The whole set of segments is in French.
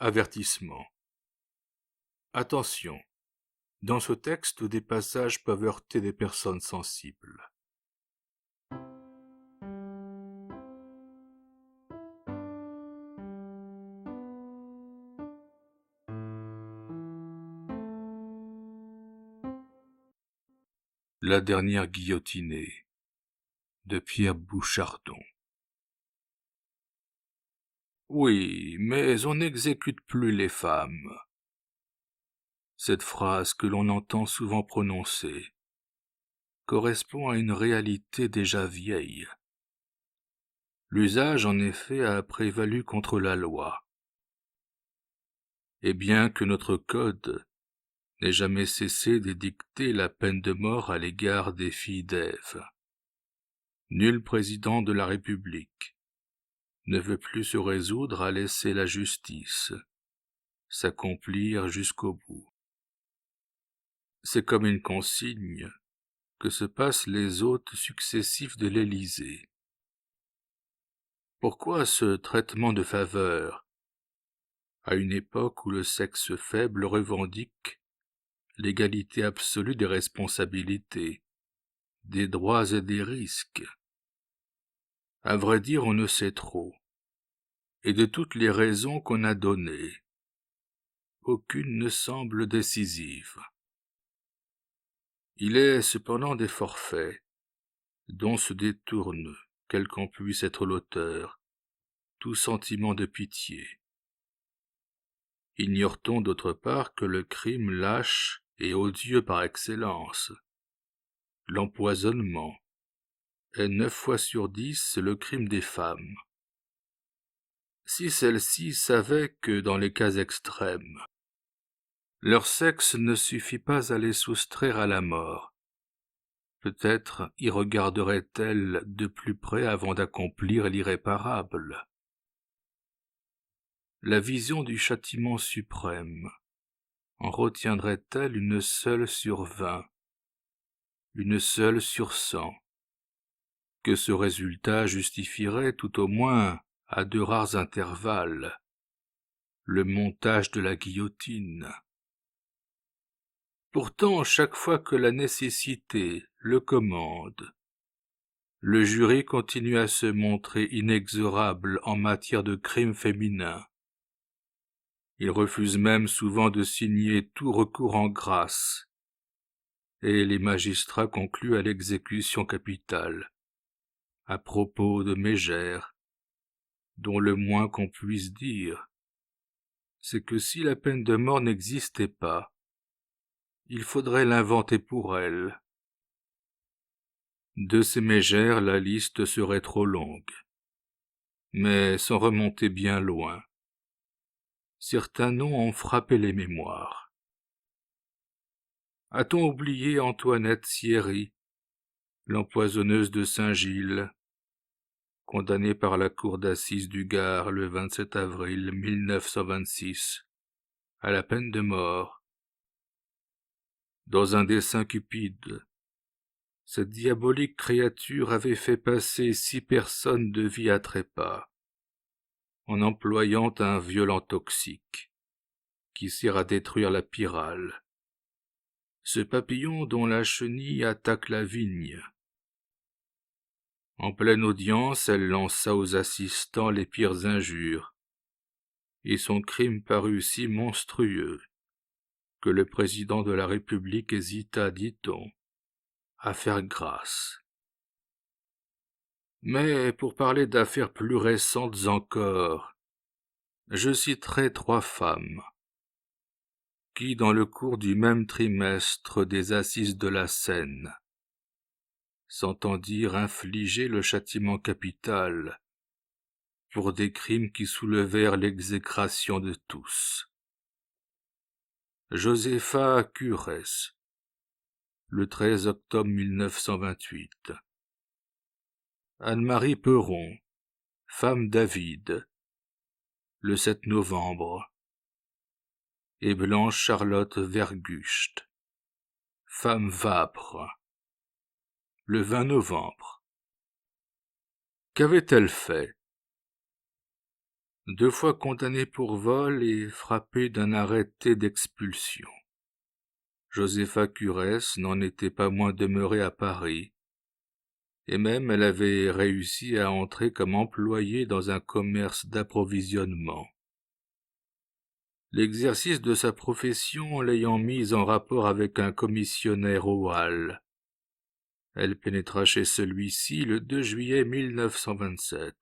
Avertissement. Attention, dans ce texte, des passages peuvent heurter des personnes sensibles. La dernière guillotinée de Pierre Bouchardon. Oui, mais on n'exécute plus les femmes. Cette phrase que l'on entend souvent prononcer correspond à une réalité déjà vieille. L'usage, en effet, a prévalu contre la loi. Et bien que notre code n'ait jamais cessé d'édicter la peine de mort à l'égard des filles d'Ève, nul président de la République ne veut plus se résoudre à laisser la justice s'accomplir jusqu'au bout. C'est comme une consigne que se passent les hôtes successifs de l'Élysée. Pourquoi ce traitement de faveur, à une époque où le sexe faible revendique l'égalité absolue des responsabilités, des droits et des risques? À vrai dire, on ne sait trop, et de toutes les raisons qu'on a données, aucune ne semble décisive. Il est cependant des forfaits dont se détourne, quel qu'en puisse être l'auteur, tout sentiment de pitié. Ignore-t-on d'autre part que le crime lâche et odieux par excellence, l'empoisonnement, est 9 fois sur 10 le crime des femmes? Si celles-ci savaient que, dans les cas extrêmes, leur sexe ne suffit pas à les soustraire à la mort, peut-être y regarderaient-elles de plus près avant d'accomplir l'irréparable. La vision du châtiment suprême en retiendrait-elle une seule sur 20, une seule sur 100, que ce résultat justifierait tout au moins, à de rares intervalles, le montage de la guillotine? Pourtant, chaque fois que la nécessité le commande, le jury continue à se montrer inexorable en matière de crimes féminins. Il refuse même souvent de signer tout recours en grâce, et les magistrats concluent à l'exécution capitale, à propos de mégères, dont le moins qu'on puisse dire, c'est que si la peine de mort n'existait pas, il faudrait l'inventer pour elle. De ces mégères, la liste serait trop longue, mais sans remonter bien loin, certains noms ont frappé les mémoires. A-t-on oublié Antoinette Sierry, l'empoisonneuse de Saint-Gilles, condamnée par la cour d'assises du Gard le 27 avril 1926 à la peine de mort? Dans un dessein cupide, cette diabolique créature avait fait passer 6 personnes de vie à trépas, en employant un violent toxique, qui sert à détruire la pyrale, ce papillon dont la chenille attaque la vigne. En pleine audience, elle lança aux assistants les pires injures, et son crime parut si monstrueux que le président de la République hésita, dit-on, à faire grâce. Mais pour parler d'affaires plus récentes encore, je citerai 3 femmes qui, dans le cours du même trimestre des assises de la Seine, s'entendirent infliger le châtiment capital pour des crimes qui soulevèrent l'exécration de tous. Josépha Curès, le 13 octobre 1928. Anne-Marie Peron, femme David, le 7 novembre. Et Blanche-Charlotte Verguste, femme Vapre, le 20 novembre. Qu'avait-elle fait? 2 fois condamné pour vol et frappé d'un arrêté d'expulsion. Josepha Curès n'en était pas moins demeurée à Paris, et même elle avait réussi à entrer comme employée dans un commerce d'approvisionnement. L'exercice de sa profession l'ayant mise en rapport avec un commissionnaire au Halles, elle pénétra chez celui-ci le 2 juillet 1927,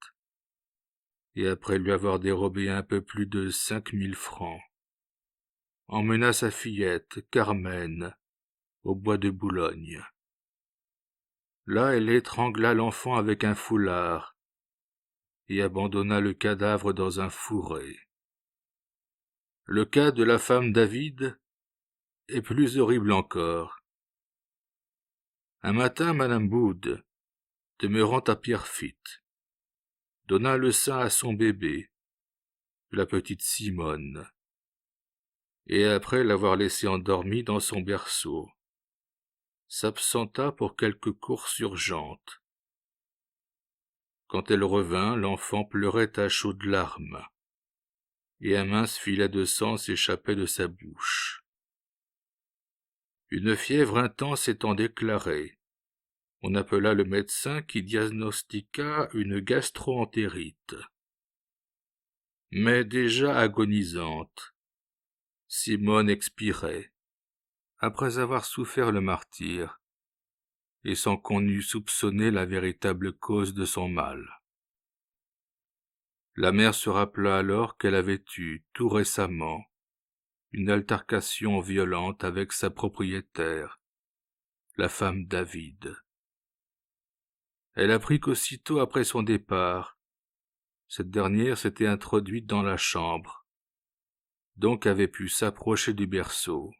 et après lui avoir dérobé un peu plus de 5000 francs, emmena sa fillette, Carmen, au bois de Boulogne. Là, elle étrangla l'enfant avec un foulard et abandonna le cadavre dans un fourré. Le cas de la femme David est plus horrible encore. Un matin, Madame Wood, demeurant à Pierrefitte, donna le sein à son bébé, la petite Simone, et après l'avoir laissé endormi dans son berceau, s'absenta pour quelques courses urgentes. Quand elle revint, l'enfant pleurait à chaudes larmes, et un mince filet de sang s'échappait de sa bouche. Une fièvre intense étant déclarée, on appela le médecin qui diagnostiqua une gastro-entérite. Mais déjà agonisante, Simone expirait, après avoir souffert le martyre, et sans qu'on eût soupçonné la véritable cause de son mal. La mère se rappela alors qu'elle avait eu, tout récemment, une altercation violente avec sa propriétaire, la femme David. Elle apprit qu'aussitôt après son départ, cette dernière s'était introduite dans la chambre, donc avait pu s'approcher du berceau.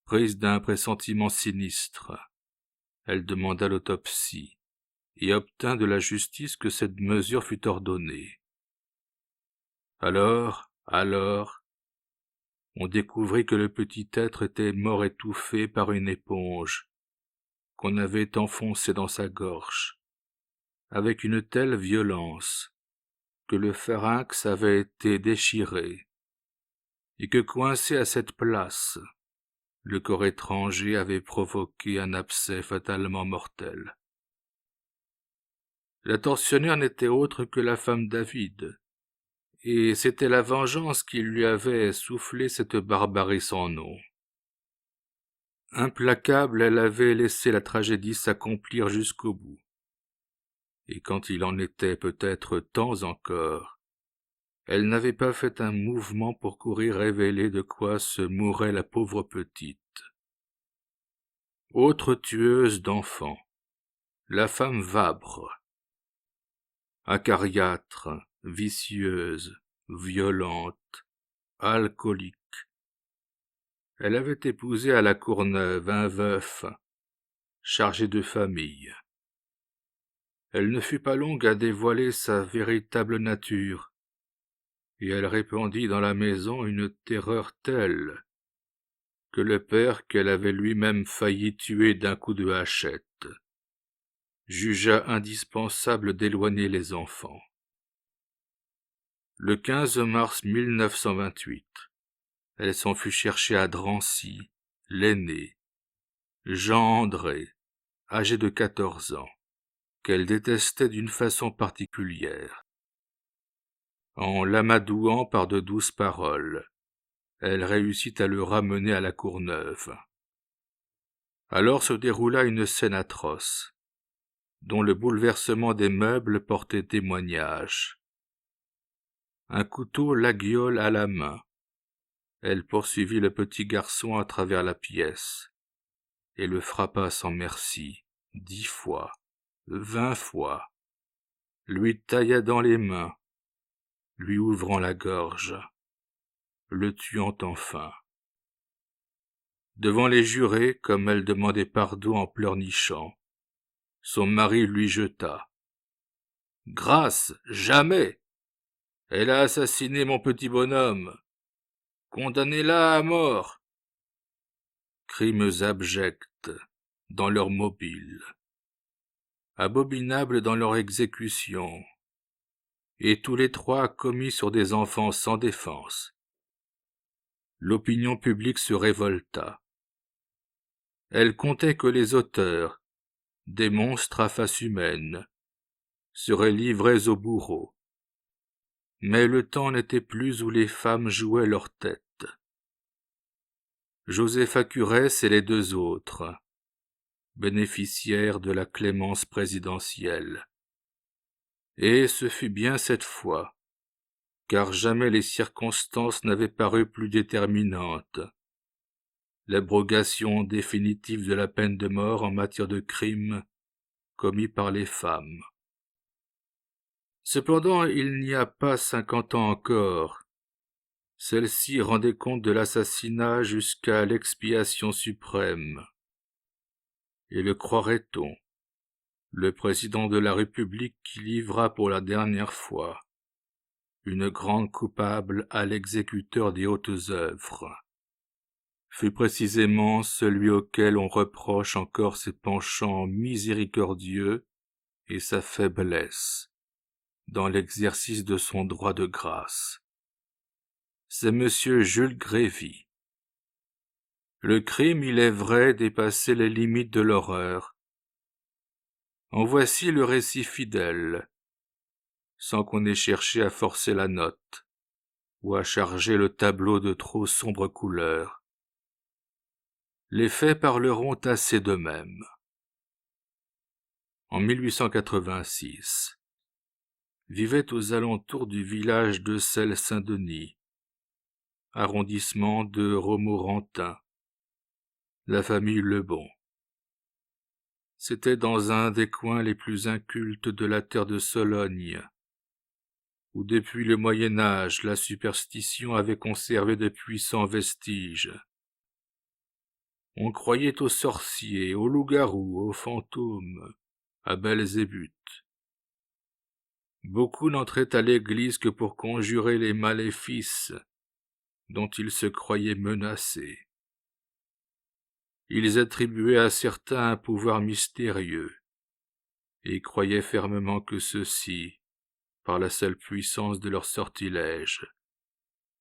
Prise d'un pressentiment sinistre, elle demanda l'autopsie et obtint de la justice que cette mesure fût ordonnée. Alors, on découvrit que le petit être était mort étouffé par une éponge qu'on avait enfoncée dans sa gorge, avec une telle violence que le pharynx avait été déchiré, et que coincé à cette place, le corps étranger avait provoqué un abcès fatalement mortel. La tortionnaire n'était autre que la femme David, et c'était la vengeance qui lui avait soufflé cette barbarie sans nom. Implacable, elle avait laissé la tragédie s'accomplir jusqu'au bout, et quand il en était peut-être temps encore, elle n'avait pas fait un mouvement pour courir révéler de quoi se mourait la pauvre petite. Autre tueuse d'enfants, la femme Vabre, acariâtre, vicieuse, violente, alcoolique. Elle avait épousé à la Courneuve un veuf, chargé de famille. Elle ne fut pas longue à dévoiler sa véritable nature, et elle répandit dans la maison une terreur telle que le père qu'elle avait lui-même failli tuer d'un coup de hachette jugea indispensable d'éloigner les enfants. Le 15 mars 1928, elle s'en fut chercher à Drancy, l'aîné, Jean André, âgé de 14 ans, qu'elle détestait d'une façon particulière. En l'amadouant par de douces paroles, elle réussit à le ramener à la Courneuve. Alors se déroula une scène atroce, dont le bouleversement des meubles portait témoignage. Un couteau laguiole à la main, elle poursuivit le petit garçon à travers la pièce, et le frappa sans merci, 10 fois, 20 fois, lui tailla dans les mains, lui ouvrant la gorge, le tuant enfin. Devant les jurés, comme elle demandait pardon en pleurnichant, son mari lui jeta: « Grâce, jamais! Elle a assassiné mon petit bonhomme! Condamnez-la à mort! » Crimes abjects dans leur mobile, abominables dans leur exécution, et tous les trois commis sur des enfants sans défense. L'opinion publique se révolta. Elle comptait que les auteurs, des monstres à face humaine, seraient livrés aux bourreaux. Mais le temps n'était plus où les femmes jouaient leur tête. Josepha Curès et les deux autres bénéficièrent de la clémence présidentielle. Et ce fut bien cette fois, car jamais les circonstances n'avaient paru plus déterminantes. L'abrogation définitive de la peine de mort en matière de crimes commis par les femmes. Cependant, il n'y a pas 50 ans encore, celle-ci rendait compte de l'assassinat jusqu'à l'expiation suprême. Et le croirait-on, le président de la République qui livra pour la dernière fois une grande coupable à l'exécuteur des hautes œuvres, fut précisément celui auquel on reproche encore ses penchants miséricordieux et sa faiblesse dans l'exercice de son droit de grâce. C'est M. Jules Grévy. Le crime, il est vrai, dépassait les limites de l'horreur. En voici le récit fidèle, sans qu'on ait cherché à forcer la note ou à charger le tableau de trop sombres couleurs. Les faits parleront assez d'eux-mêmes. En 1886, vivait aux alentours du village de Celles-Saint-Denis, arrondissement de Romorantin, la famille Lebon. C'était dans un des coins les plus incultes de la terre de Sologne, où depuis le Moyen-Âge la superstition avait conservé de puissants vestiges. On croyait aux sorciers, aux loups-garous, aux fantômes, à Belzébuth. Beaucoup n'entraient à l'église que pour conjurer les maléfices dont ils se croyaient menacés. Ils attribuaient à certains un pouvoir mystérieux, et croyaient fermement que ceux-ci, par la seule puissance de leur sortilège,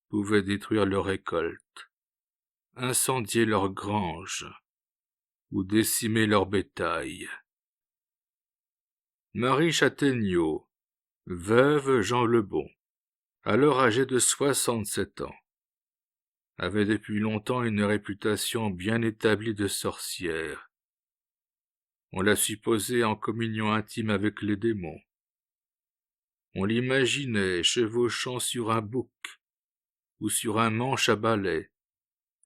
pouvaient détruire leurs récoltes, incendier leurs granges, ou décimer leur bétail. Marie Châtaigneau, veuve Jean Lebon, alors âgée de 67 ans, avait depuis longtemps une réputation bien établie de sorcière. On la supposait en communion intime avec les démons. On l'imaginait chevauchant sur un bouc ou sur un manche à balai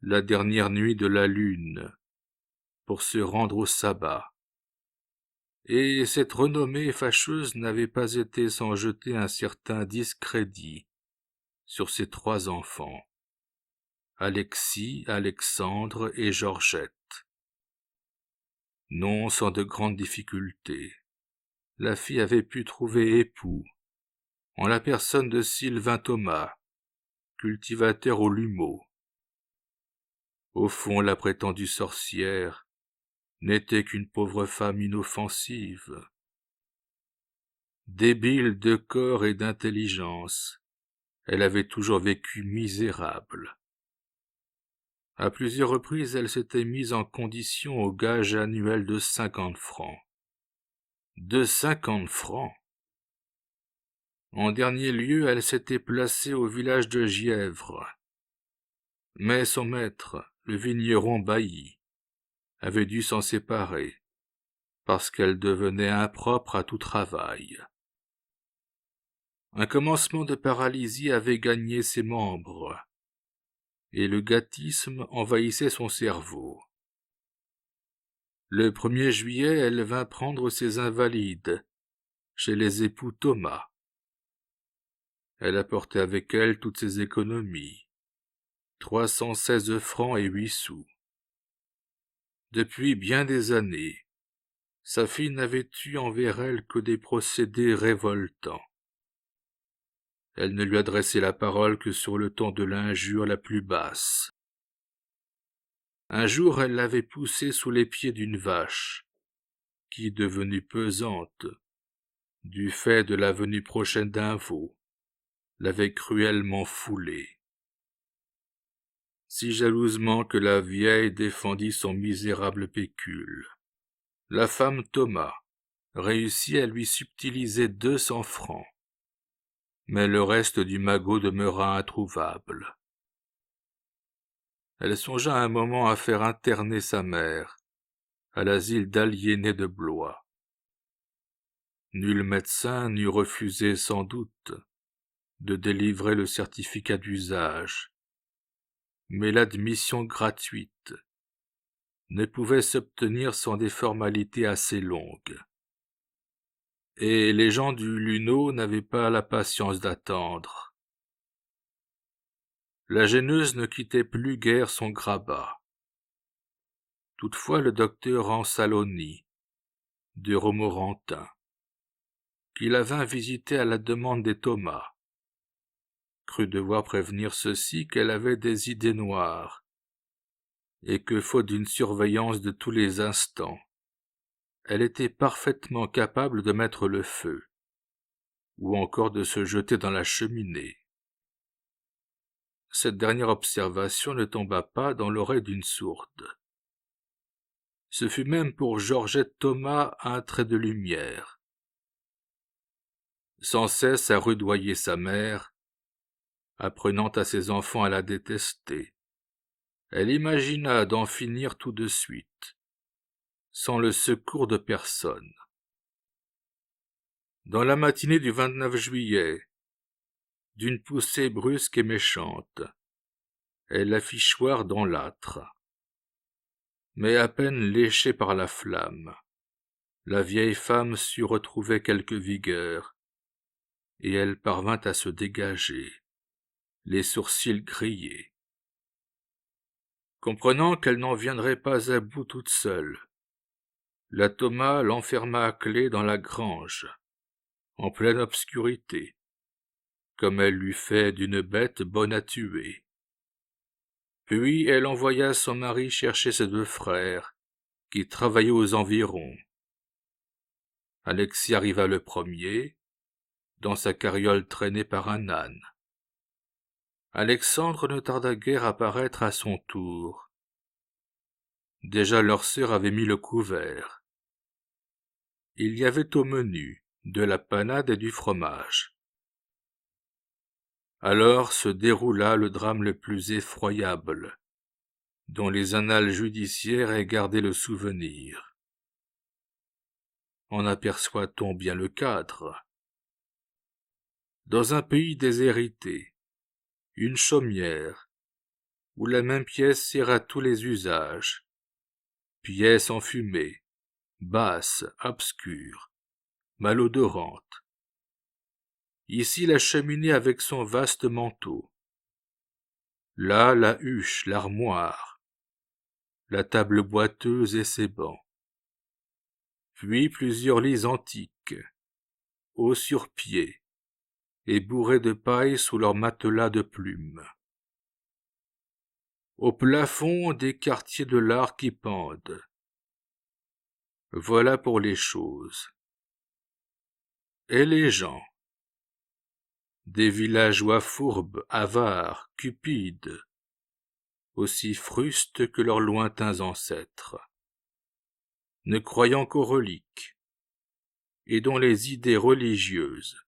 la dernière nuit de la lune pour se rendre au sabbat. Et cette renommée fâcheuse n'avait pas été sans jeter un certain discrédit sur ses trois enfants, Alexis, Alexandre et Georgette. Non sans de grandes difficultés, la fille avait pu trouver époux, en la personne de Sylvain Thomas, cultivateur au Lumeau. Au fond, la prétendue sorcière n'était qu'une pauvre femme inoffensive. Débile de corps et d'intelligence, elle avait toujours vécu misérable. À plusieurs reprises, elle s'était mise en condition au gage annuel de 50 francs. De 50 francs! En dernier lieu, elle s'était placée au village de Gièvre. Mais son maître, le vigneron Bailly, avait dû s'en séparer, parce qu'elle devenait impropre à tout travail. Un commencement de paralysie avait gagné ses membres, et le gâtisme envahissait son cerveau. Le 1er juillet, elle vint prendre ses invalides chez les époux Thomas. Elle apportait avec elle toutes ses économies, 316 francs et 8 sous. Depuis bien des années, sa fille n'avait eu envers elle que des procédés révoltants. Elle ne lui adressait la parole que sur le ton de l'injure la plus basse. Un jour, elle l'avait poussée sous les pieds d'une vache, qui, devenue pesante, du fait de la venue prochaine d'un veau, l'avait cruellement foulé, si jalousement que la vieille défendit son misérable pécule. La femme Thomas réussit à lui subtiliser 200 francs, mais le reste du magot demeura introuvable. Elle songea un moment à faire interner sa mère à l'asile d'aliénés de Blois. Nul médecin n'eût refusé sans doute de délivrer le certificat d'usage, mais l'admission gratuite ne pouvait s'obtenir sans des formalités assez longues. Et les gens du Luneau n'avaient pas la patience d'attendre. La gêneuse ne quittait plus guère son grabat. Toutefois le docteur Ansaloni, de Romorantin, qui la vint visiter à la demande des Thomas, crut devoir prévenir ceux-ci qu'elle avait des idées noires, et que, faute d'une surveillance de tous les instants, elle était parfaitement capable de mettre le feu, ou encore de se jeter dans la cheminée. Cette dernière observation ne tomba pas dans l'oreille d'une sourde. Ce fut même pour Georgette Thomas un trait de lumière. Sans cesse à rudoyer sa mère, apprenant à ses enfants à la détester, elle imagina d'en finir tout de suite, sans le secours de personne. Dans la matinée du 29 juillet, d'une poussée brusque et méchante, elle la fit choir dans l'âtre. Mais à peine léchée par la flamme, la vieille femme sut retrouver quelque vigueur, et elle parvint à se dégager, les sourcils grillés. Comprenant qu'elle n'en viendrait pas à bout toute seule, la Thomas l'enferma à clé dans la grange, en pleine obscurité, comme elle l'eût fait d'une bête bonne à tuer. Puis elle envoya son mari chercher ses 2 frères, qui travaillaient aux environs. Alexis arriva le premier, dans sa carriole traînée par un âne. Alexandre ne tarda guère à paraître à son tour. Déjà leur sœur avait mis le couvert. Il y avait au menu de la panade et du fromage. Alors se déroula le drame le plus effroyable, dont les annales judiciaires aient gardé le souvenir. En aperçoit-on bien le cadre? Dans un pays déshérité, une chaumière, où la même pièce sert à tous les usages, pièce enfumée, basse, obscure, malodorante. Ici la cheminée avec son vaste manteau, là la huche, l'armoire, la table boiteuse et ses bancs, puis plusieurs lits antiques, hauts sur pied, et bourrés de paille sous leurs matelas de plumes. Au plafond, des quartiers de l'art qui pendent. Voilà pour les choses. Et les gens? Des villageois fourbes, avares, cupides, aussi frustes que leurs lointains ancêtres, ne croyant qu'aux reliques, et dont les idées religieuses,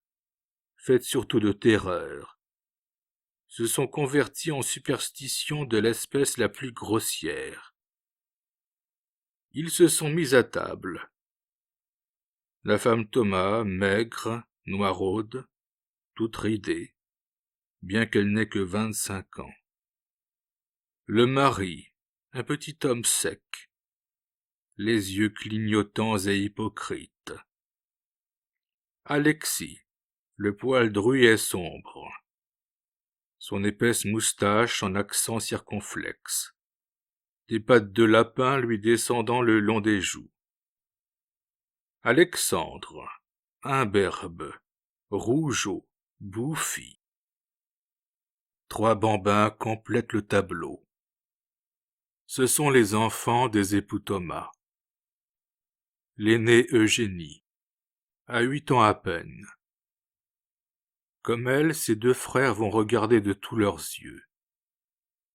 faites surtout de terreur, se sont converties en superstitions de l'espèce la plus grossière. Ils se sont mis à table. La femme Thomas, maigre, noiraude, toute ridée, bien qu'elle n'ait que 25 ans. Le mari, un petit homme sec, les yeux clignotants et hypocrites. Alexis, le poil dru et sombre, son épaisse moustache en accent circonflexe, des pattes de lapin lui descendant le long des joues. Alexandre, imberbe, rougeaud, bouffi. 3 bambins complètent le tableau. Ce sont les enfants des époux Thomas. L'aînée Eugénie, à 8 ans à peine. Comme elle, ses 2 frères vont regarder de tous leurs yeux,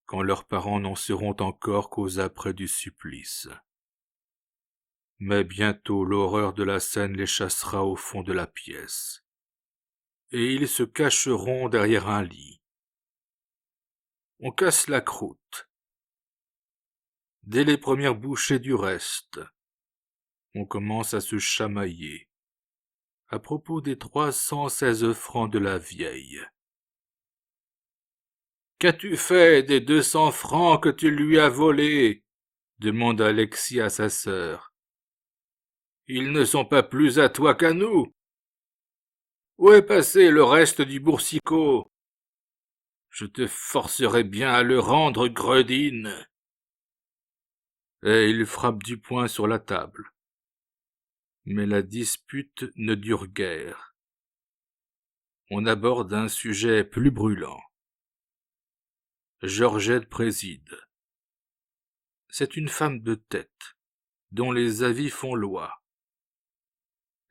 quand leurs parents n'en seront encore qu'aux apprêts du supplice. Mais bientôt l'horreur de la scène les chassera au fond de la pièce, et ils se cacheront derrière un lit. On casse la croûte. Dès les premières bouchées du reste, on commence à se chamailler à propos des 316 francs de la vieille. « Qu'as-tu fait des 200 francs que tu lui as volés ?» demande Alexis à sa sœur. « Ils ne sont pas plus à toi qu'à nous. Où est passé le reste du boursicot ? Je te forcerai bien à le rendre, gredine. » Et il frappe du poing sur la table. Mais la dispute ne dure guère. On aborde un sujet plus brûlant. Georgette préside. C'est une femme de tête, dont les avis font loi.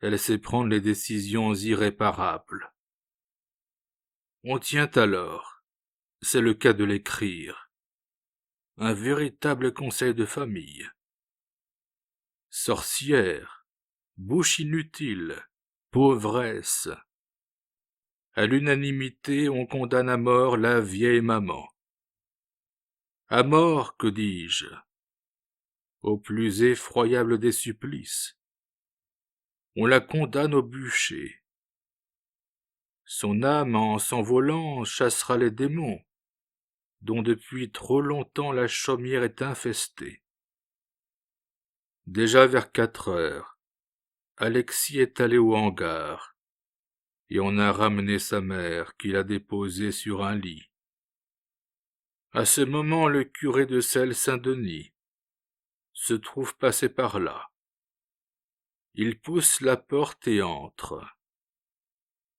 Elle sait prendre les décisions irréparables. On tient alors, c'est le cas de l'écrire, un véritable conseil de famille. Sorcière, bouche inutile, pauvresse. À l'unanimité, on condamne à mort la vieille maman. À mort, que dis-je, au plus effroyable des supplices. On la condamne au bûcher. Son âme, en s'envolant, chassera les démons, dont depuis trop longtemps la chaumière est infestée. Déjà vers 4 heures, Alexis est allé au hangar, et on a ramené sa mère, qui l'a déposée sur un lit. À ce moment, le curé de Celle-Saint-Denis se trouve passé par là. Il pousse la porte et entre.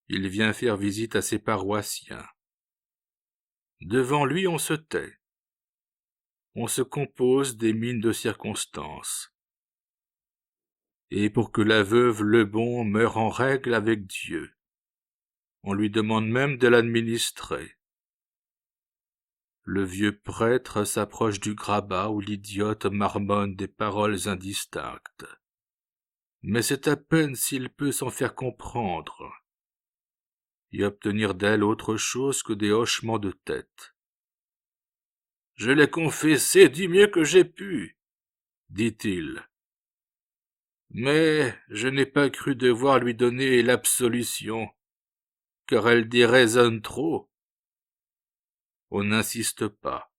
Il vient faire visite à ses paroissiens. Devant lui, on se tait. On se compose des mines de circonstance. Et pour que la veuve Lebon meure en règle avec Dieu, on lui demande même de l'administrer. Le vieux prêtre s'approche du grabat où l'idiote marmonne des paroles indistinctes. Mais c'est à peine s'il peut s'en faire comprendre et obtenir d'elle autre chose que des hochements de tête. « Je l'ai confessé du mieux que j'ai pu, » dit-il. « Mais je n'ai pas cru devoir lui donner l'absolution, car elle déraisonne trop. » On n'insiste pas.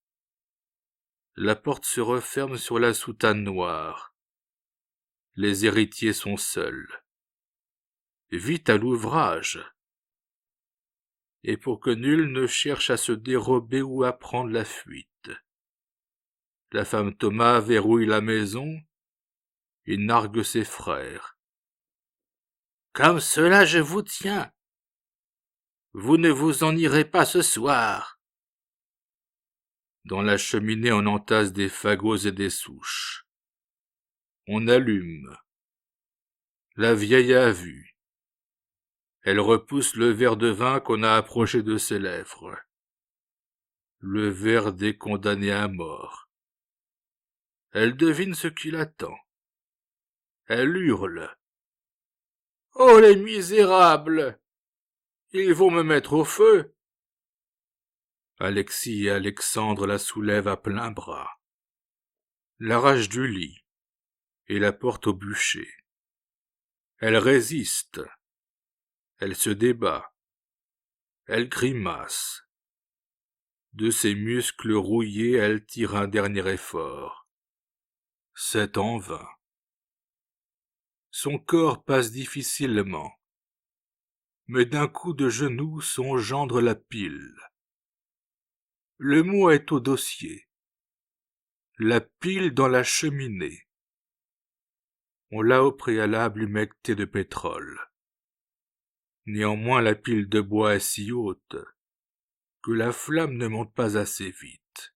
La porte se referme sur la soutane noire. Les héritiers sont seuls. Vite à l'ouvrage. Et pour que nul ne cherche à se dérober ou à prendre la fuite. La femme Thomas verrouille la maison et nargue ses frères. « Comme cela je vous tiens. Vous ne vous en irez pas ce soir. » Dans la cheminée on entasse des fagots et des souches. On allume. La vieille a vu. Elle repousse le verre de vin qu'on a approché de ses lèvres. Le verre des condamnés à mort. Elle devine ce qui l'attend. Elle hurle. « Oh les misérables! Ils vont me mettre au feu !» Alexis et Alexandre la soulèvent à plein bras, l'arrachent du lit et la portent au bûcher. Elle résiste, elle se débat, elle grimace. De ses muscles rouillés, elle tire un dernier effort. C'est en vain. Son corps passe difficilement, mais d'un coup de genou son gendre la pile. Le mot est au dossier. La pile dans la cheminée. On l'a au préalable humectée de pétrole. Néanmoins la pile de bois est si haute que la flamme ne monte pas assez vite.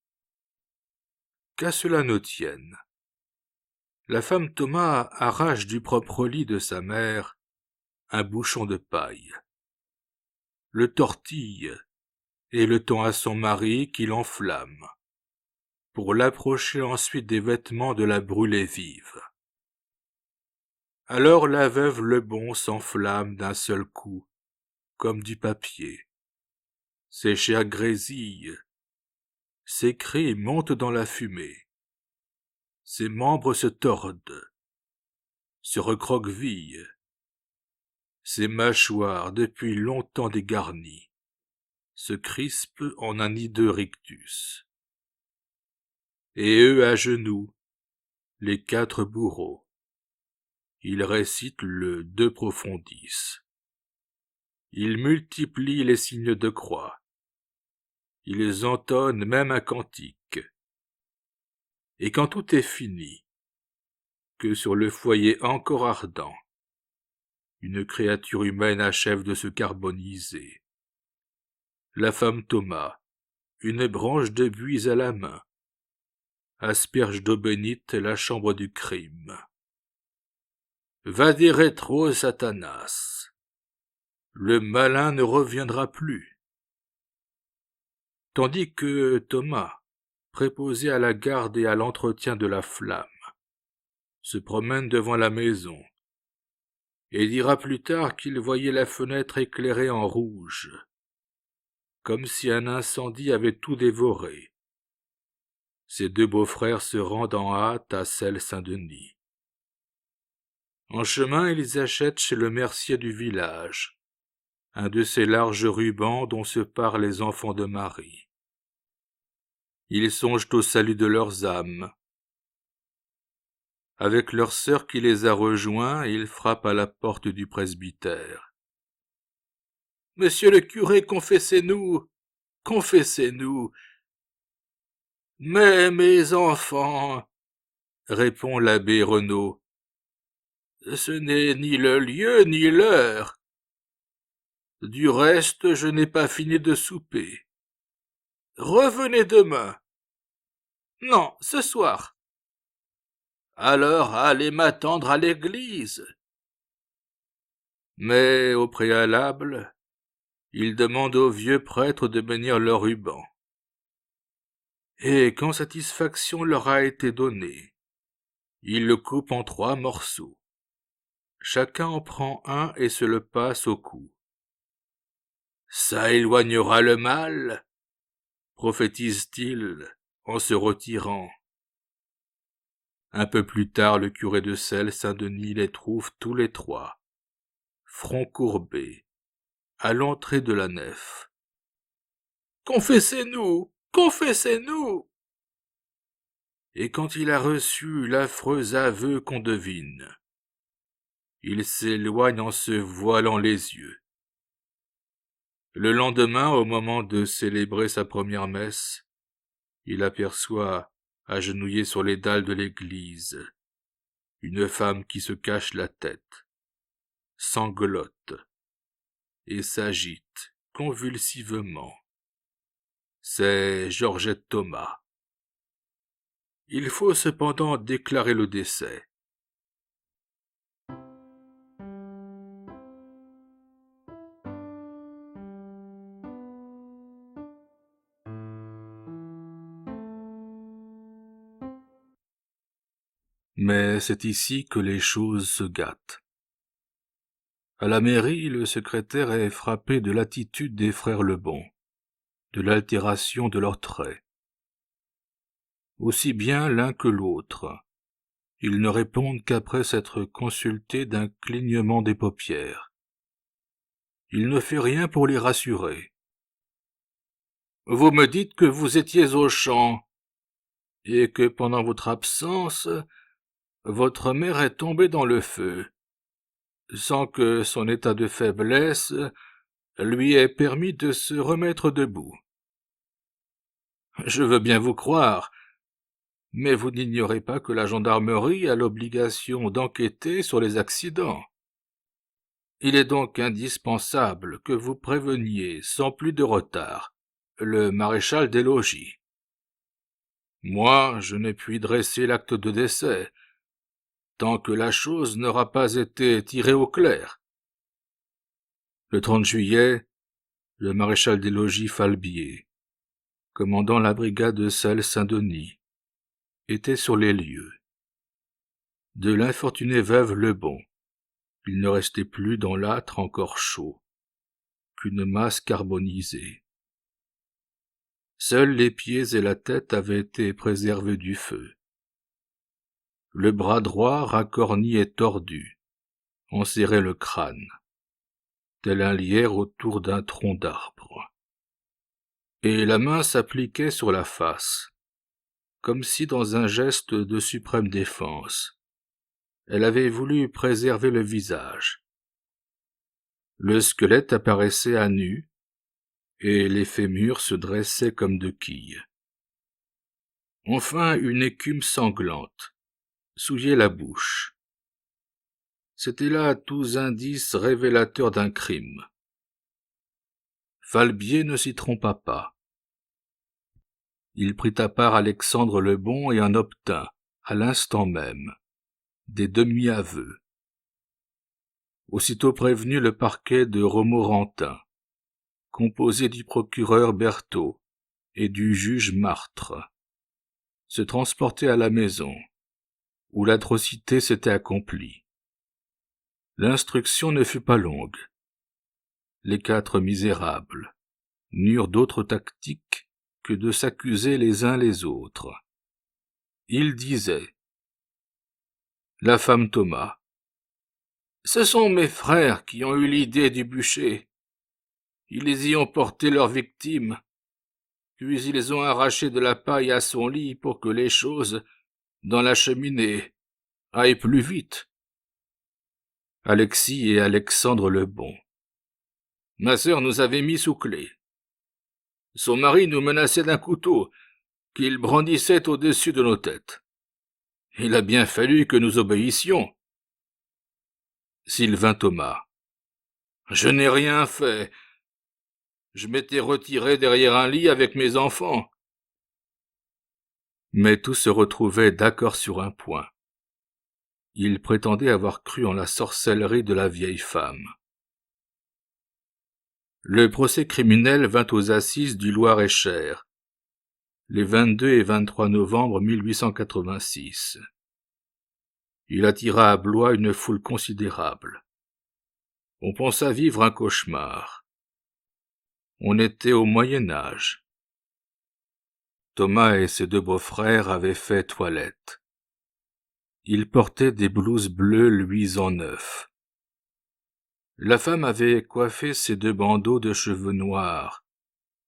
Qu'à cela ne tienne, la femme Thomas arrache du propre lit de sa mère un bouchon de paille, le tortille et le tend à son mari qui l'enflamme, pour l'approcher ensuite des vêtements de la brûlée vive. Alors la veuve Lebon s'enflamme d'un seul coup, comme du papier. Ses chairs grésillent, ses cris montent dans la fumée, ses membres se tordent, se recroquevillent, ses mâchoires, depuis longtemps dégarnies, se crispent en un hideux rictus. Et eux à genoux, les 4 bourreaux, ils récitent le De Profundis. Ils multiplient les signes de croix. Ils entonnent même un cantique. Et quand tout est fini, que sur le foyer encore ardent, une créature humaine achève de se carboniser, la femme Thomas, une branche de buis à la main, asperge d'eau bénite la chambre du crime. Vade retro Satanas. Le malin ne reviendra plus. Tandis que Thomas, préposé à la garde et à l'entretien de la flamme, se promène devant la maison, et dira plus tard qu'il voyait la fenêtre éclairée en rouge, comme si un incendie avait tout dévoré. Ses 2 beaux-frères se rendent en hâte à Celle-Saint-Denis. En chemin, ils achètent chez le mercier du village un de ces larges rubans dont se parent les enfants de Marie. Ils songent au salut de leurs âmes. Avec leur sœur qui les a rejoints, ils frappent à la porte du presbytère. « Monsieur le curé, confessez-nous, confessez-nous. »« Mais mes enfants, répond l'abbé Renaud, ce n'est ni le lieu ni l'heure. Du reste, je n'ai pas fini de souper. Revenez demain. Non, ce soir. Alors allez m'attendre à l'église. » Mais au préalable, ils demandent au vieux prêtre de bénir leur ruban. Et quand satisfaction leur a été donnée, ils le coupent en 3 morceaux. Chacun en prend un et se le passe au cou. « Ça éloignera le mal, prophétise-t-il en se retirant. » Un peu plus tard, le curé de Celle-Saint-Denis les trouve tous les 3, front courbé, à l'entrée de la nef. « Confessez-nous, confessez-nous !» Et quand il a reçu l'affreux aveu qu'on devine, il s'éloigne en se voilant les yeux. Le lendemain, au moment de célébrer sa première messe, il aperçoit, agenouillée sur les dalles de l'église, une femme qui se cache la tête, sanglote et s'agite convulsivement. C'est Georgette Thomas. Il faut cependant déclarer le décès. Mais c'est ici que les choses se gâtent. À la mairie, le secrétaire est frappé de l'attitude des frères Lebon, de l'altération de leurs traits. Aussi bien l'un que l'autre, ils ne répondent qu'après s'être consultés d'un clignement des paupières. Il ne fait rien pour les rassurer. « Vous me dites que vous étiez au champ, et que pendant votre absence, votre mère est tombée dans le feu, sans que son état de faiblesse lui ait permis de se remettre debout. Je veux bien vous croire, mais vous n'ignorez pas que la gendarmerie a l'obligation d'enquêter sur les accidents. Il est donc indispensable que vous préveniez sans plus de retard le maréchal des logis. Moi, je ne puis dresser l'acte de décès, tant que la chose n'aura pas été tirée au clair. Le 30 juillet, le maréchal des logis Falbier, commandant la brigade de Selle-Saint-Denis, était sur les lieux. De l'infortunée veuve Lebon, il ne restait plus dans l'âtre encore chaud qu'une masse carbonisée. Seuls les pieds et la tête avaient été préservés du feu. Le bras droit, racorni et tordu, enserrait le crâne, tel un lierre autour d'un tronc d'arbre. Et la main s'appliquait sur la face, comme si dans un geste de suprême défense, elle avait voulu préserver le visage. Le squelette apparaissait à nu, et les fémurs se dressaient comme de quilles. Enfin, une écume sanglante souillait la bouche. C'étaient là tous indices révélateurs d'un crime. Falbier ne s'y trompa pas. Il prit à part Alexandre Lebon et en obtint, à l'instant même, des demi-aveux. Aussitôt prévenu, le parquet de Romorantin, composé du procureur Berthaud et du juge Martre, se transportait à la maison, où l'atrocité s'était accomplie. L'instruction ne fut pas longue. Les 4 misérables n'eurent d'autre tactique que de s'accuser les uns les autres. Ils disaient: la femme Thomas, ce sont mes frères qui ont eu l'idée du bûcher. Ils y ont porté leur victime, puis ils ont arraché de la paille à son lit pour que les choses, dans la cheminée, aillent plus vite. Alexis et Alexandre Lebon. Ma sœur nous avait mis sous clé. Son mari nous menaçait d'un couteau qu'il brandissait au-dessus de nos têtes. Il a bien fallu que nous obéissions. Sylvain Thomas. Je n'ai rien fait. Je m'étais retiré derrière un lit avec mes enfants. Mais tous se retrouvaient d'accord sur un point. Ils prétendaient avoir cru en la sorcellerie de la vieille femme. Le procès criminel vint aux assises du Loir-et-Cher, les 22 et 23 novembre 1886. Il attira à Blois une foule considérable. On pensa vivre un cauchemar. On était au Moyen-Âge. Thomas et ses 2 beaux-frères avaient fait toilette. Ils portaient des blouses bleues luisant neufs. La femme avait coiffé ses 2 bandeaux de cheveux noirs,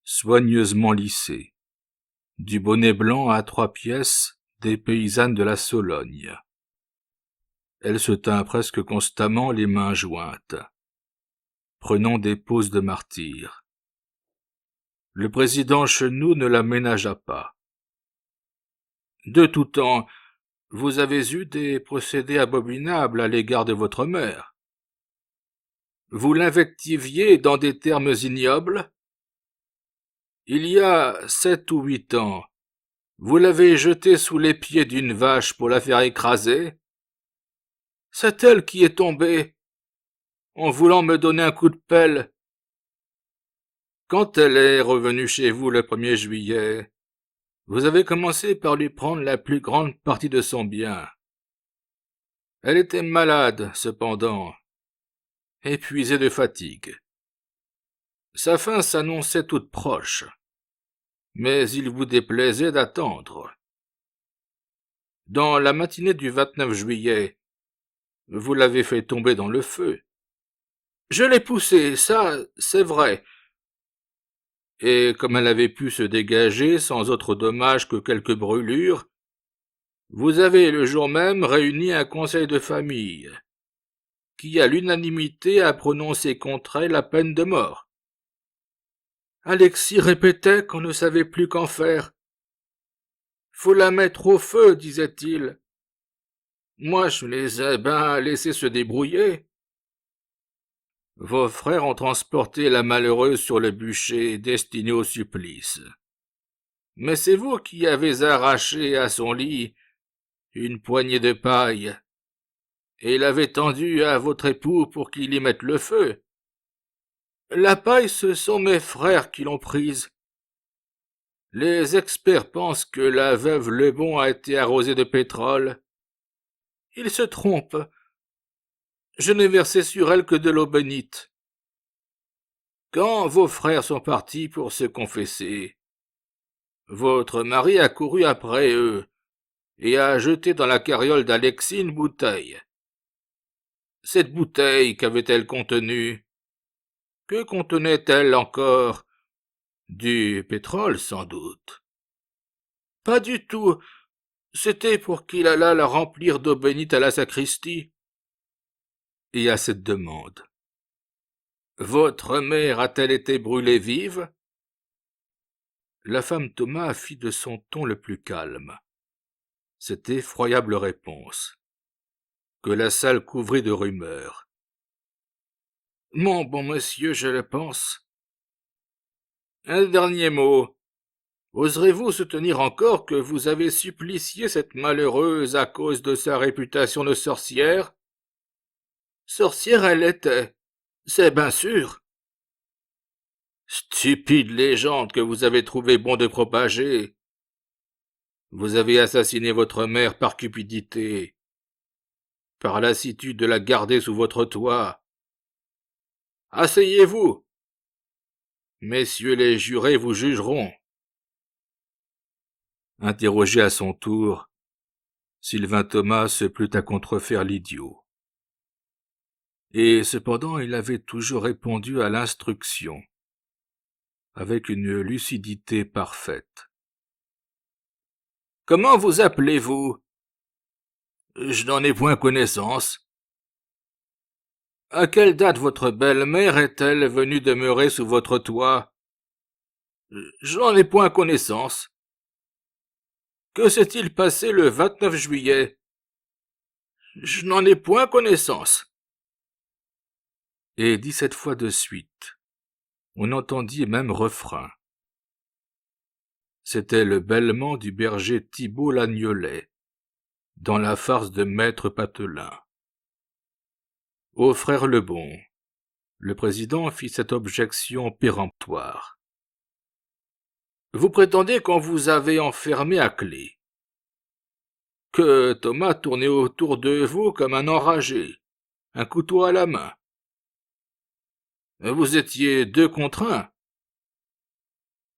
soigneusement lissés, du bonnet blanc à 3 pièces des paysannes de la Sologne. Elle se tint presque constamment les mains jointes, prenant des poses de martyr. Le président Chenoux ne la ménagea pas. De tout temps, vous avez eu des procédés abominables à l'égard de votre mère. Vous l'invectiviez dans des termes ignobles. Il y a 7 ou 8 ans, vous l'avez jetée sous les pieds d'une vache pour la faire écraser. C'est elle qui est tombée, en voulant me donner un coup de pelle. Quand elle est revenue chez vous le 1er juillet, vous avez commencé par lui prendre la plus grande partie de son bien. Elle était malade, cependant, épuisée de fatigue. Sa fin s'annonçait toute proche, mais il vous déplaisait d'attendre. Dans la matinée du 29 juillet, vous l'avez fait tomber dans le feu. Je l'ai poussée, ça, c'est vrai. Et comme elle avait pu se dégager sans autre dommage que quelques brûlures, vous avez le jour même réuni un conseil de famille, qui à l'unanimité a prononcé contre elle la peine de mort. Alexis répétait qu'on ne savait plus qu'en faire. Faut la mettre au feu, disait-il. Moi, je les ai ben laissés se débrouiller. Vos frères ont transporté la malheureuse sur le bûcher destiné au supplice. Mais c'est vous qui avez arraché à son lit une poignée de paille et l'avez tendue à votre époux pour qu'il y mette le feu. La paille, ce sont mes frères qui l'ont prise. Les experts pensent que la veuve Lebon a été arrosée de pétrole. Ils se trompent. Je n'ai versé sur elle que de l'eau bénite. Quand vos frères sont partis pour se confesser, votre mari a couru après eux et a jeté dans la carriole d'Alexis une bouteille. Cette bouteille, qu'avait-elle contenu? Que contenait-elle encore? Du pétrole, sans doute. Pas du tout. C'était pour qu'il allât la remplir d'eau bénite à la sacristie. Et à cette demande: Votre mère a-t-elle été brûlée vive? La femme Thomas fit de son ton le plus calme cette effroyable réponse, que la salle couvrit de rumeurs. Mon bon monsieur, je le pense. Un dernier mot. Oserez-vous soutenir encore que vous avez supplicié cette malheureuse à cause de sa réputation de sorcière? Sorcière elle était, c'est bien sûr. Stupide légende que vous avez trouvé bon de propager. Vous avez assassiné votre mère par cupidité, par lassitude de la garder sous votre toit. Asseyez-vous. Messieurs les jurés vous jugeront. Interrogé à son tour, Sylvain Thomas se plut à contrefaire l'idiot. Et cependant il avait toujours répondu à l'instruction, avec une lucidité parfaite. Comment vous appelez-vous? Je n'en ai point connaissance. À quelle date votre belle-mère est-elle venue demeurer sous votre toit? Je n'en ai point connaissance. Que s'est-il passé le 29 juillet? Je n'en ai point connaissance. Et 17 fois de suite, on entendit même refrain. C'était le bêlement du berger Thibault Lagnolet, dans la farce de Maître Patelin. Au frère Lebon, le président fit cette objection péremptoire. Vous prétendez qu'on vous avait enfermé à clé, que Thomas tournait autour de vous comme un enragé, un couteau à la main. Vous étiez 2 contre 1.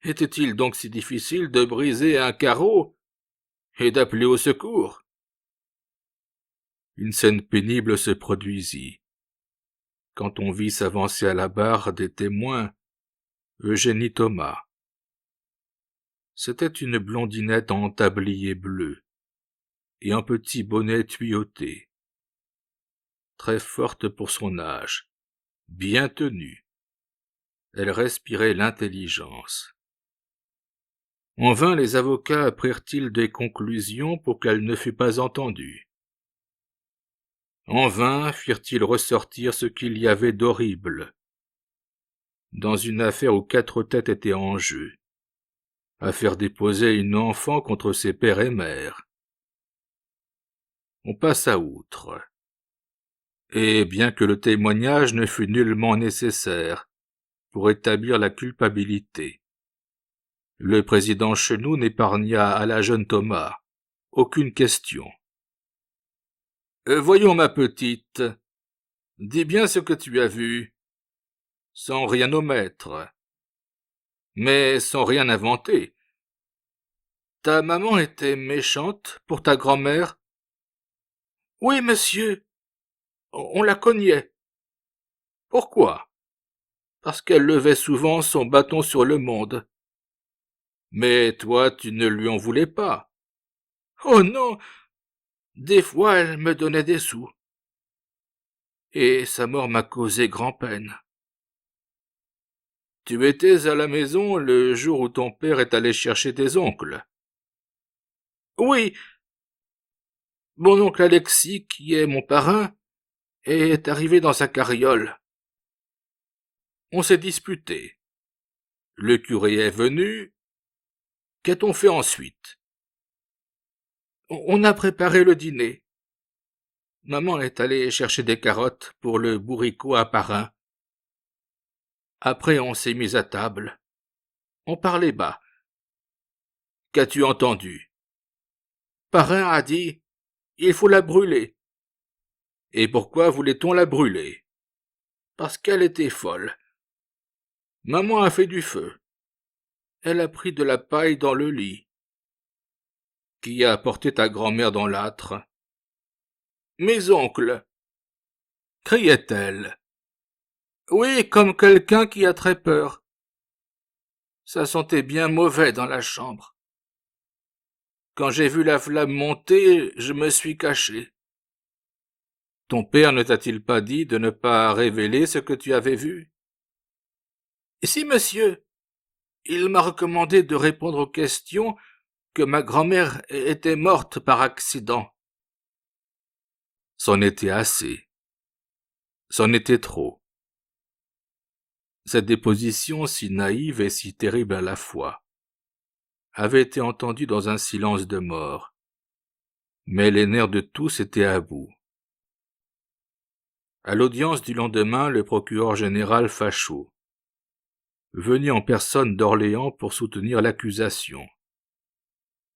Était-il donc si difficile de briser un carreau et d'appeler au secours? Une scène pénible se produisit. Quand on vit s'avancer à la barre des témoins Eugénie Thomas. C'était une blondinette en tablier bleu et un petit bonnet tuyauté, très forte pour son âge, bien tenue. Elle respirait l'intelligence. En vain les avocats prirent-ils des conclusions pour qu'elle ne fût pas entendue. En vain firent-ils ressortir ce qu'il y avait d'horrible dans une affaire où 4 têtes étaient en jeu, à faire déposer une enfant contre ses père et mère. On passa outre. Et bien que le témoignage ne fût nullement nécessaire pour établir la culpabilité, le président Chenoux n'épargna à la jeune Thomas aucune question. Voyons, ma petite, dis bien ce que tu as vu, sans rien omettre, mais sans rien inventer. Ta maman était méchante pour ta grand-mère? Oui, monsieur, on la cognait. Pourquoi? Parce qu'elle levait souvent son bâton sur le monde. Mais toi, tu ne lui en voulais pas. Oh non! Des fois, elle me donnait des sous. Et sa mort m'a causé grand-peine. Tu étais à la maison le jour où ton père est allé chercher tes oncles. Oui, mon oncle Alexis, qui est mon parrain, est arrivé dans sa carriole. On s'est disputé. Le curé est venu. Qu'a-t-on fait ensuite? On a préparé le dîner. Maman est allée chercher des carottes pour le bourricot à parrain. Après, on s'est mis à table. On parlait bas. Qu'as-tu entendu? Parrain a dit, il faut la brûler. Et pourquoi voulait-on la brûler? Parce qu'elle était folle. Maman a fait du feu. Elle a pris de la paille dans le lit. Qui a apporté ta grand-mère dans l'âtre? Mes oncles, criait-elle. Oui, comme quelqu'un qui a très peur. Ça sentait bien mauvais dans la chambre. Quand j'ai vu la flamme monter, je me suis caché. Ton père ne t'a-t-il pas dit de ne pas révéler ce que tu avais vu? Si, monsieur. Il m'a recommandé de répondre aux questions, que ma grand-mère était morte par accident. C'en était assez. C'en était trop. Cette déposition si naïve et si terrible à la fois avait été entendue dans un silence de mort, mais les nerfs de tous étaient à bout. À l'audience du lendemain, le procureur général Fachot, venu en personne d'Orléans pour soutenir l'accusation,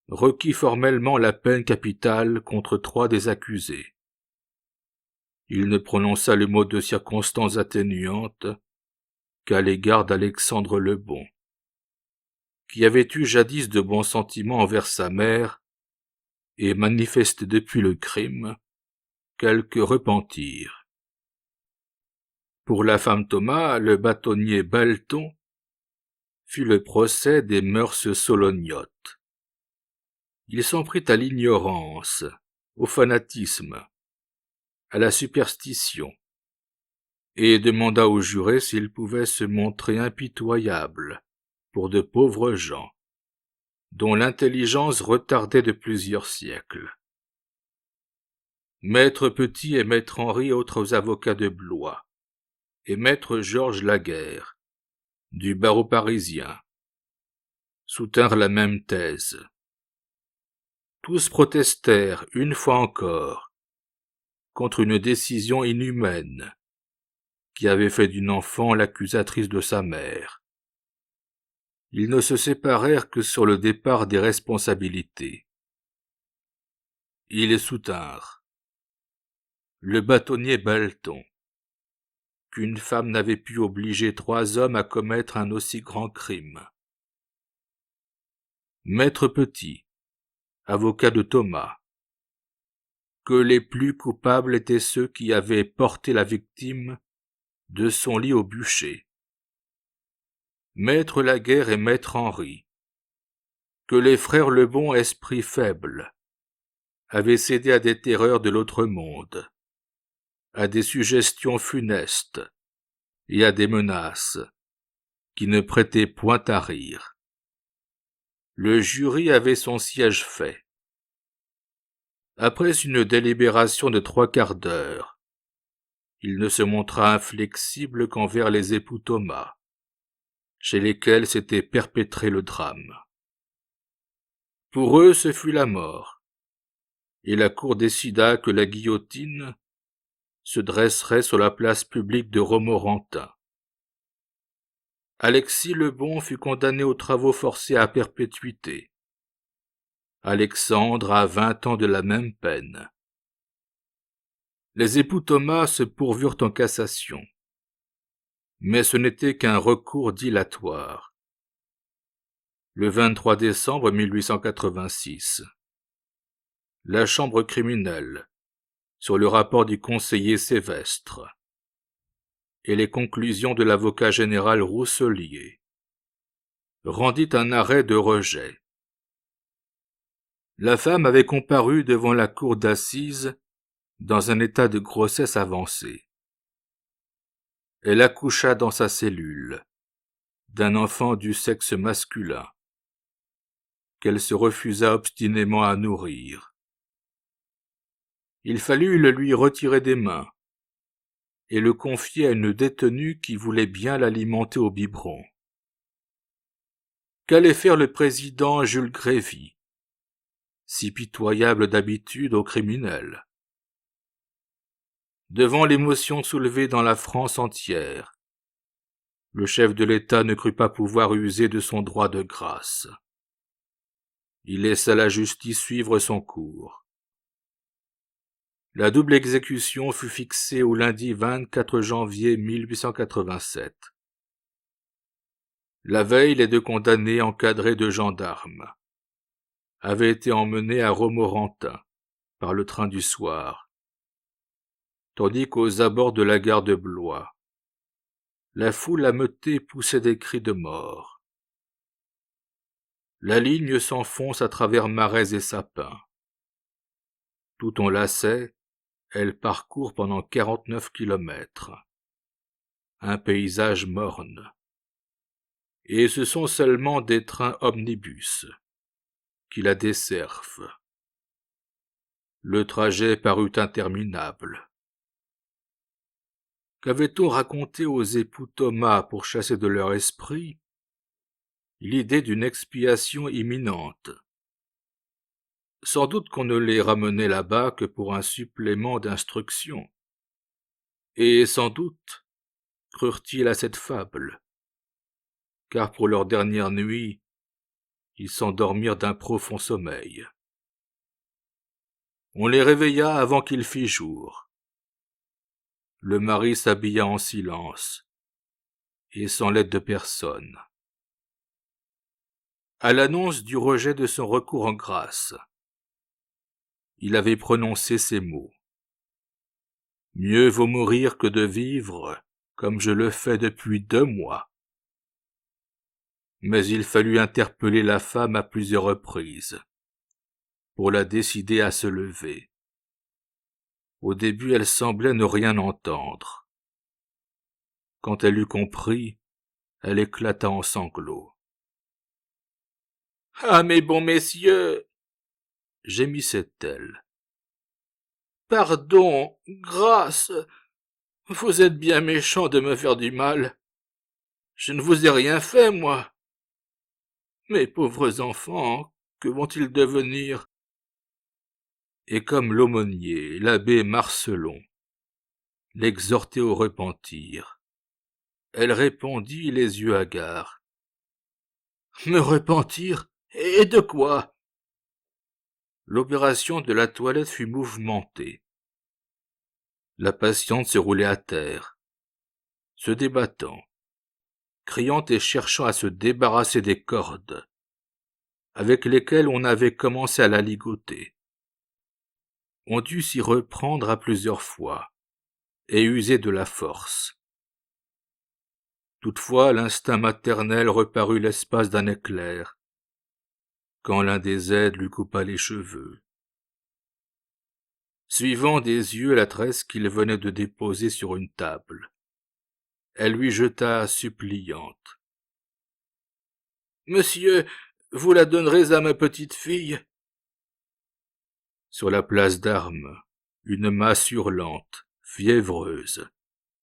requit formellement la peine capitale contre 3 des accusés. Il ne prononça le mot de circonstance atténuante qu'à l'égard d'Alexandre le Bon, qui avait eu jadis de bons sentiments envers sa mère et manifestait depuis le crime quelque repentir. Pour la femme Thomas, le bâtonnier Balton fut le procès des mœurs solognotes. Il s'en prit à l'ignorance, au fanatisme, à la superstition, et demanda aux jurés s'ils pouvaient se montrer impitoyables pour de pauvres gens, dont l'intelligence retardait de plusieurs siècles. Maître Petit et Maître Henri, autres avocats de Blois, et Maître Georges Laguerre, du barreau parisien, soutinrent la même thèse. Tous protestèrent, une fois encore, contre une décision inhumaine qui avait fait d'une enfant l'accusatrice de sa mère. Ils ne se séparèrent que sur le départ des responsabilités. Ils soutinrent le bâtonnier Balton, qu'une femme n'avait pu obliger 3 hommes à commettre un aussi grand crime. Maître Petit, avocat de Thomas, que les plus coupables étaient ceux qui avaient porté la victime de son lit au bûcher. Maître Laguerre et Maître Henri, que les frères Lebon, esprit faible, avaient cédé à des terreurs de l'autre monde, à des suggestions funestes et à des menaces qui ne prêtaient point à rire. Le jury avait son siège fait. Après une délibération de 3/4 d'heure, il ne se montra inflexible qu'envers les époux Thomas, chez lesquels s'était perpétré le drame. Pour eux, ce fut la mort, et la cour décida que la guillotine se dresserait sur la place publique de Romorantin. Alexis Lebon fut condamné aux travaux forcés à perpétuité. Alexandre à 20 ans de la même peine. Les époux Thomas se pourvurent en cassation, mais ce n'était qu'un recours dilatoire. Le 23 décembre 1886, la chambre criminelle, sur le rapport du conseiller Sévestre, et les conclusions de l'avocat général Rousselier, rendit un arrêt de rejet. La femme avait comparu devant la cour d'assises dans un état de grossesse avancée. Elle accoucha dans sa cellule d'un enfant du sexe masculin, qu'elle se refusa obstinément à nourrir. Il fallut le lui retirer des mains et le confier à une détenue qui voulait bien l'alimenter au biberon. Qu'allait faire le président Jules Grévy, si pitoyable d'habitude aux criminels? Devant l'émotion soulevée dans la France entière, le chef de l'État ne crut pas pouvoir user de son droit de grâce. Il laissa la justice suivre son cours. La double exécution fut fixée au lundi 24 janvier 1887. La veille, les deux condamnés, encadrés de gendarmes, avaient été emmenés à Romorantin par le train du soir, tandis qu'aux abords de la gare de Blois, la foule ameutée poussait des cris de mort. La ligne s'enfonce à travers marais et sapins. Tout en lacet, elle parcourt pendant 49 kilomètres. Un paysage morne. Et ce sont seulement des trains omnibus qui la desservent. Le trajet parut interminable. Qu'avait-on raconté aux époux Thomas pour chasser de leur esprit l'idée d'une expiation imminente? Sans doute qu'on ne les ramenait là-bas que pour un supplément d'instruction. Et sans doute crurent-ils à cette fable, car pour leur dernière nuit, ils s'endormirent d'un profond sommeil. On les réveilla avant qu'il fît jour. Le mari s'habilla en silence, et sans l'aide de personne. À l'annonce du rejet de son recours en grâce, il avait prononcé ces mots. « Mieux vaut mourir que de vivre comme je le fais depuis 2 mois. » Mais il fallut interpeller la femme à plusieurs reprises pour la décider à se lever. Au début, elle semblait ne rien entendre. Quand elle eut compris, elle éclata en sanglots. « Ah, mes bons messieurs !» gémissait-elle. « Pardon, grâce, vous êtes bien méchants de me faire du mal. Je ne vous ai rien fait, moi. Mes pauvres enfants, que vont-ils devenir ?» Et comme l'aumônier, l'abbé Marcelon, l'exhortait au repentir, elle répondit les yeux hagards. « Me repentir? Et de quoi ?» L'opération de la toilette fut mouvementée. La patiente se roulait à terre, se débattant, criant et cherchant à se débarrasser des cordes avec lesquelles on avait commencé à la ligoter. On dut s'y reprendre à plusieurs fois et user de la force. Toutefois, l'instinct maternel reparut l'espace d'un éclair, quand l'un des aides lui coupa les cheveux. Suivant des yeux la tresse qu'il venait de déposer sur une table, elle lui jeta suppliante. « Monsieur, vous la donnerez à ma petite fille ?» Sur la place d'Armes, une masse hurlante, fiévreuse,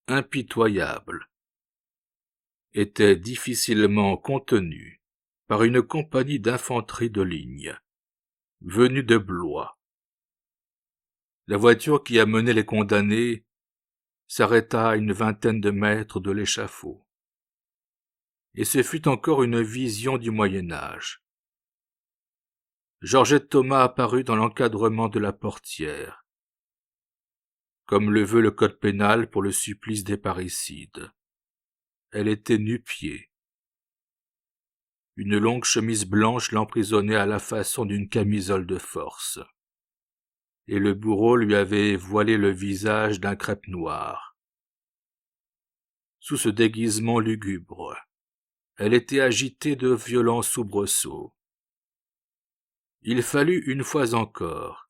impitoyable, était difficilement contenue par une compagnie d'infanterie de ligne, venue de Blois. La voiture qui amenait les condamnés s'arrêta à une vingtaine de mètres de l'échafaud. Et ce fut encore une vision du Moyen-Âge. Georgette Thomas apparut dans l'encadrement de la portière, comme le veut le code pénal pour le supplice des parricides. Elle était nu-pieds. Une longue chemise blanche l'emprisonnait à la façon d'une camisole de force, et le bourreau lui avait voilé le visage d'un crêpe noir. Sous ce déguisement lugubre, elle était agitée de violents soubresauts. Il fallut une fois encore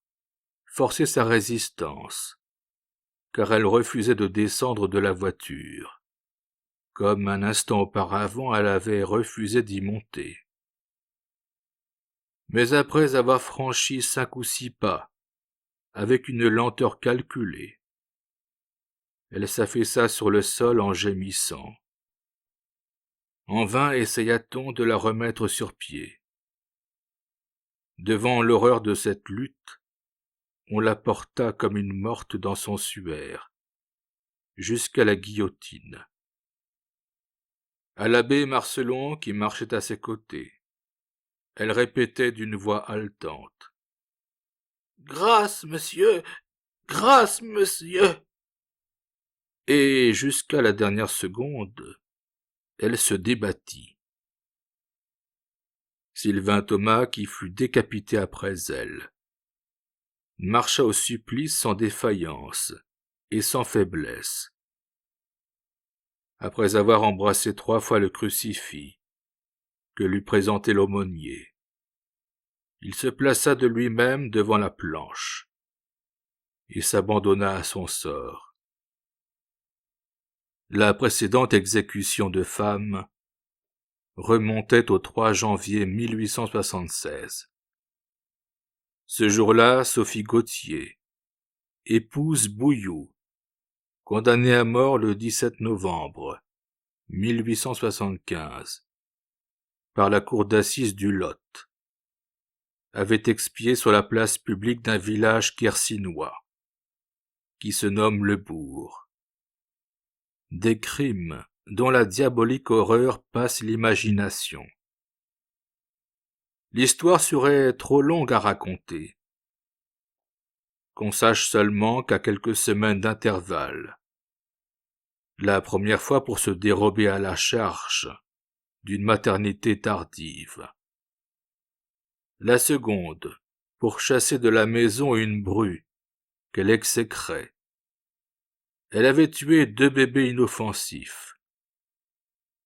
forcer sa résistance, car elle refusait de descendre de la voiture, comme un instant auparavant elle avait refusé d'y monter. Mais après avoir franchi 5 ou 6 pas, avec une lenteur calculée, elle s'affaissa sur le sol en gémissant. En vain essaya-t-on de la remettre sur pied. Devant l'horreur de cette lutte, on la porta comme une morte dans son suaire, jusqu'à la guillotine. à l'abbé Marcelon qui marchait à ses côtés. Elle répétait d'une voix haletante. « Grâce, monsieur! Grâce, monsieur !» Et jusqu'à la dernière seconde, elle se débattit. Sylvain Thomas, qui fut décapité après elle, marcha au supplice sans défaillance et sans faiblesse. Après avoir embrassé 3 fois le crucifix que lui présentait l'aumônier, il se plaça de lui-même devant la planche et s'abandonna à son sort. La précédente exécution de femme remontait au 3 janvier 1876. Ce jour-là, Sophie Gautier, épouse Bouilloux, condamnée à mort le 17 novembre 1875 par la cour d'assises du Lot, avait expié sur la place publique d'un village quercinois qui se nomme Le Bourg. Des crimes dont la diabolique horreur passe l'imagination. L'histoire serait trop longue à raconter. Qu'on sache seulement qu'à quelques semaines d'intervalle, la première fois pour se dérober à la charge d'une maternité tardive, la seconde pour chasser de la maison une bru qu'elle exécrait, elle avait tué 2 bébés inoffensifs,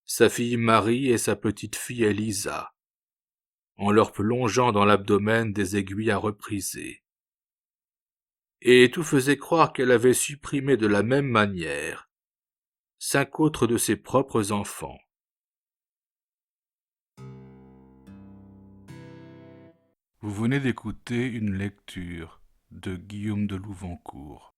sa fille Marie et sa petite-fille Elisa, en leur plongeant dans l'abdomen des aiguilles à repriser. Et tout faisait croire qu'elle avait supprimé de la même manière 5 autres de ses propres enfants. Vous venez d'écouter une lecture de Guillaume de Louvancourt.